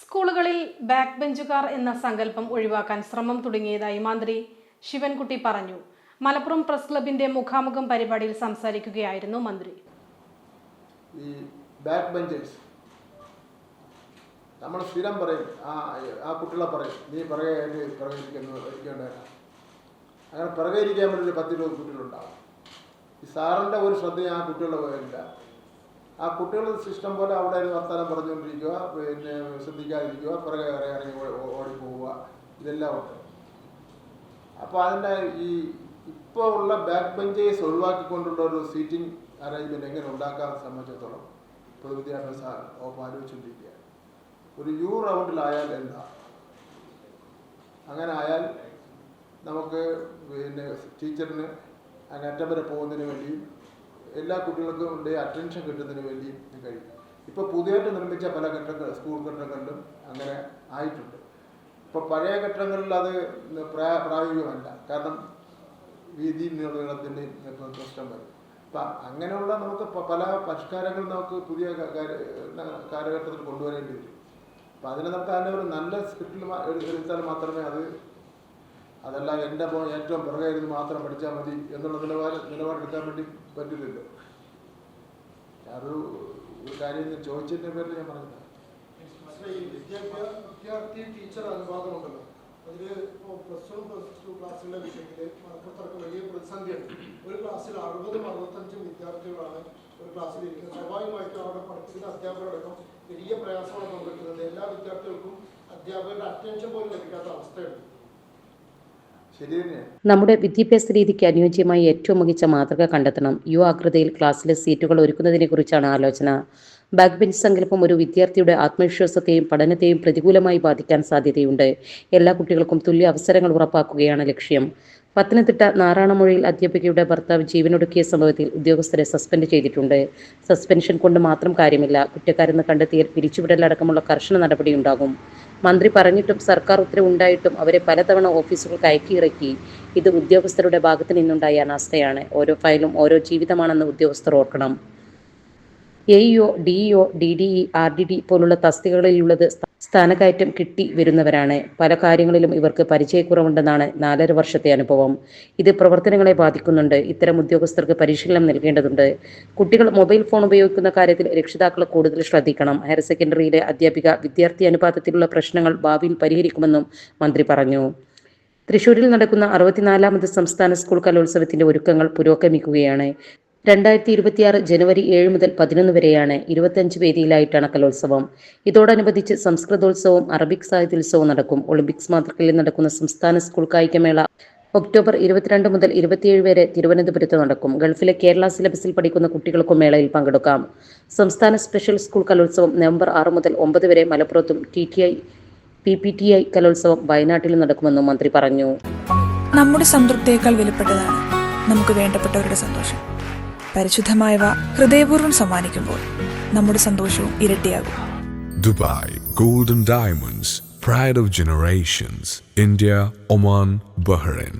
സ്കൂളുകളിൽ ബാക്ക് ബെഞ്ചുകാർ എന്ന സങ്കല്പം ഒഴിവാക്കാൻ ശ്രമം തുടങ്ങിയതായി മന്ത്രി ശിവൻകുട്ടി പറഞ്ഞു. മലപ്പുറം പ്രസ് ക്ലബിന്റെ മുഖാമുഖം പരിപാടിയിൽ സംസാരിക്കുകയായിരുന്നു മന്ത്രി. ഈ ബാക്ക് ബെഞ്ചേഴ്സ് നമ്മൾ സ്ഥിരം പറയും, ആ കുട്ടികളെ പറയും, നീ പിറകെയിരിക്കേണ്ടവരാണ്. അങ്ങനെ പിറകെയിരിക്കാൻ വേണ്ടി 10-20 കുട്ടികളുണ്ടാവും. ഈ സാറിൻ്റെ ഒരു ശ്രദ്ധയും ആ കുട്ടികളുടെ പോയില്ല. ആ കുട്ടികൾ സിസ്റ്റം പോലെ അവിടെ വർത്തമാനം പറഞ്ഞുകൊണ്ടിരിക്കുക, പിന്നെ ശ്രദ്ധിക്കാതിരിക്കുക, പിറകെ ഇറങ്ങി ഓടിപ്പോവുക, ഇതെല്ലാം ഉണ്ട്. അപ്പോൾ അതിൻ്റെ ഈ ഇപ്പോൾ ഉള്ള ബാക്ക് ബെഞ്ചേഴ്സ് ഒഴിവാക്കിക്കൊണ്ടുള്ള ഒരു സീറ്റിംഗ് അറേഞ്ച്മെൻറ്റ് എങ്ങനെ ഉണ്ടാക്കാമെന്ന് സംബന്ധിച്ചിടത്തോളം പൊതുവിദ്യാഭ്യാസ വകുപ്പ് ആലോചിച്ചുകൊണ്ടിരിക്കുകയാണ്. ഒരു യു റൗണ്ടിലായാൽ എന്താ, അങ്ങനെ ആയാൽ നമുക്ക് പിന്നെ ടീച്ചറിന് അങ്ങനെ അറ്റം വരെ പോകുന്നതിന് വേണ്ടിയും എല്ലാ കുട്ടികൾക്കും അറ്റൻഷൻ കിട്ടുന്നതിന് വേണ്ടിയും കഴിയും. ഇപ്പോൾ പുതിയതായിട്ട് നിർമ്മിച്ച പല സ്കൂൾ കെട്ടിടങ്ങളിലും അങ്ങനെ ആയിട്ടുണ്ട്. ഇപ്പോൾ പഴയ കെട്ടിടങ്ങളിൽ അത് പ്രായോഗികമല്ല, കാരണം വീതി നീളത്തിൻ്റെ പ്രശ്നം വരും. അപ്പം അങ്ങനെയുള്ള നമുക്ക് പല പരിഷ്കാരങ്ങൾ നമുക്ക് പുതിയ കാലഘട്ടത്തിൽ കൊണ്ടുവരേണ്ടി വരും. അപ്പം അതിന് നമുക്ക് അതിനെ ഒരു നല്ല സ്ക്രിപ്റ്റിൽ എടുത്താൽ മാത്രമേ അതല്ല എൻ്റെ ഏറ്റവും പിറകെ ഇരുന്ന് മാത്രം പഠിച്ചാൽ മതി എന്നുള്ള നിലപാടെടുക്കാൻ വേണ്ടി പറ്റില്ലല്ലോ. ഒരു കാര്യം ചോദിച്ചതിൻ്റെ പേരിൽ ഞാൻ പറഞ്ഞത് വിദ്യാർത്ഥി ടീച്ചർ അനുപാതമുണ്ടല്ലോ, അതിൽ +1+2 ക്ലാസ്സിലെ വിഷയത്തിൽ മലപ്പുറത്തൊക്കെ വലിയ പ്രതിസന്ധിയുണ്ട്. ഒരു ക്ലാസ്സിൽ 60-65 വിദ്യാർത്ഥികളാണ് ഒരു ക്ലാസ്സിൽ ഇരിക്കുന്നത്. സ്വാഭാവികമായിട്ടും അവിടെ പഠിപ്പിക്കുന്ന അധ്യാപകരടക്കം വലിയ പ്രയാസമാണ് പങ്കെടുക്കുന്നത്. എല്ലാ വിദ്യാർത്ഥികൾക്കും അധ്യാപകരുടെ അറ്റൻഷൻ പോലും ലഭിക്കാത്ത അവസ്ഥയുണ്ട്. നമ്മുടെ വിദ്യാഭ്യാസ രീതിക്ക് അനുയോജ്യമായി ഏറ്റവും മികച്ച മാതൃക കണ്ടെത്തണം. യു ആകൃതിയിൽ ക്ലാസ്സിലെ സീറ്റുകൾ ഒരുക്കുന്നതിനെ കുറിച്ചാണ് ആലോചന. ബാക്ക് ബെഞ്ച് സങ്കല്പം ഒരു വിദ്യാർത്ഥിയുടെ ആത്മവിശ്വാസത്തെയും പഠനത്തെയും പ്രതികൂലമായി ബാധിക്കാൻ സാധ്യതയുണ്ട്. എല്ലാ കുട്ടികൾക്കും തുല്യ അവസരങ്ങൾ ഉറപ്പാക്കുകയാണ് ലക്ഷ്യം. പത്തനംതിട്ട നാറാണമൊഴിയിൽ അധ്യാപികയുടെ ഭർത്താവ് ജീവനൊടുക്കിയ സംഭവത്തിൽ ഉദ്യോഗസ്ഥരെ സസ്പെൻഡ് ചെയ്തിട്ടുണ്ട്. സസ്പെൻഷൻ കൊണ്ട് മാത്രം കാര്യമില്ല, കുറ്റക്കാരെന്ന് കണ്ടെത്തിയാൽ പിരിച്ചുവിടലടക്കമുള്ള കർശന നടപടിയുണ്ടാകും. മന്ത്രി പറഞ്ഞിട്ടും സർക്കാർ ഉത്തരവുണ്ടായിട്ടും അവരെ പലതവണ ഓഫീസുകൾക്ക് അയക്കിയിറക്കി. ഇത് ഉദ്യോഗസ്ഥരുടെ ഭാഗത്തു നിന്നുണ്ടായ അനാസ്ഥയാണ്. ഓരോ ഫയലും ഓരോ ജീവിതമാണെന്ന് ഉദ്യോഗസ്ഥർ ഓർക്കണം. AEO, DEO, DDE, RDD പോലുള്ള തസ്തികകളിലുള്ളത് സ്ഥാനക്കയറ്റം കിട്ടി വരുന്നവരാണ്. പല കാര്യങ്ങളിലും ഇവർക്ക് പരിചയക്കുറവുണ്ടെന്നാണ് 4.5 വർഷത്തെ അനുഭവം. ഇത് പ്രവർത്തനങ്ങളെ ബാധിക്കുന്നുണ്ട്. ഇത്തരം ഉദ്യോഗസ്ഥർക്ക് പരിശീലനം നൽകേണ്ടതുണ്ട്. കുട്ടികൾ മൊബൈൽ ഫോൺ ഉപയോഗിക്കുന്ന കാര്യത്തിൽ രക്ഷിതാക്കൾ കൂടുതൽ ശ്രദ്ധിക്കണം. ഹയർ സെക്കൻഡറിയിലെ അധ്യാപിക വിദ്യാർത്ഥി അനുപാതത്തിലുള്ള പ്രശ്നങ്ങൾ ഭാവിയിൽ പരിഹരിക്കുമെന്നും മന്ത്രി പറഞ്ഞു. തൃശൂരിൽ നടക്കുന്ന 64ാമത് സംസ്ഥാന സ്കൂൾ കലോത്സവത്തിന്റെ ഒരുക്കങ്ങൾ പുരോഗമിക്കുകയാണ്. 2026 ജനുവരി 7 മുതൽ 11 വരെയാണ്. 25 വേദിയിലായിട്ടാണ് കലോത്സവം. ഇതോടനുബന്ധിച്ച് സംസ്കൃതോത്സവവും അറബിക് സാഹിത്യോത്സവവും നടക്കും. ഒളിമ്പിക്സ് മാതൃകയിൽ നടക്കുന്ന സംസ്ഥാന സ്കൂൾ കായികമേള ഒക്ടോബർ 22 മുതൽ 27 വരെ തിരുവനന്തപുരത്ത് നടക്കും. ഗൾഫിലെ കേരള സിലബസിൽ പഠിക്കുന്ന കുട്ടികൾക്കും മേളയിൽ പങ്കെടുക്കാം. സംസ്ഥാന സ്പെഷ്യൽ സ്കൂൾ കലോത്സവം നവംബർ 6 മുതൽ 9 വരെ മലപ്പുറത്തും TTI PPTI കലോത്സവം വയനാട്ടിലും നടക്കുമെന്നും മന്ത്രി പറഞ്ഞു. നമ്മുടെ സംതൃപ്തിയേക്കാൾ വിലപ്പെട്ടതാണ് നമുക്ക് വേണ്ടപ്പെട്ടവരുടെ സന്തോഷം. പരിശുദ്ധമായവ ഹൃദയപൂർവ്വം സമ്മാനിക്കുമ്പോൾ നമ്മുടെ സന്തോഷവും ഇരട്ടിയാകും. Dubai Golden Diamonds, Pride of Generations, India, Oman, Bahrain.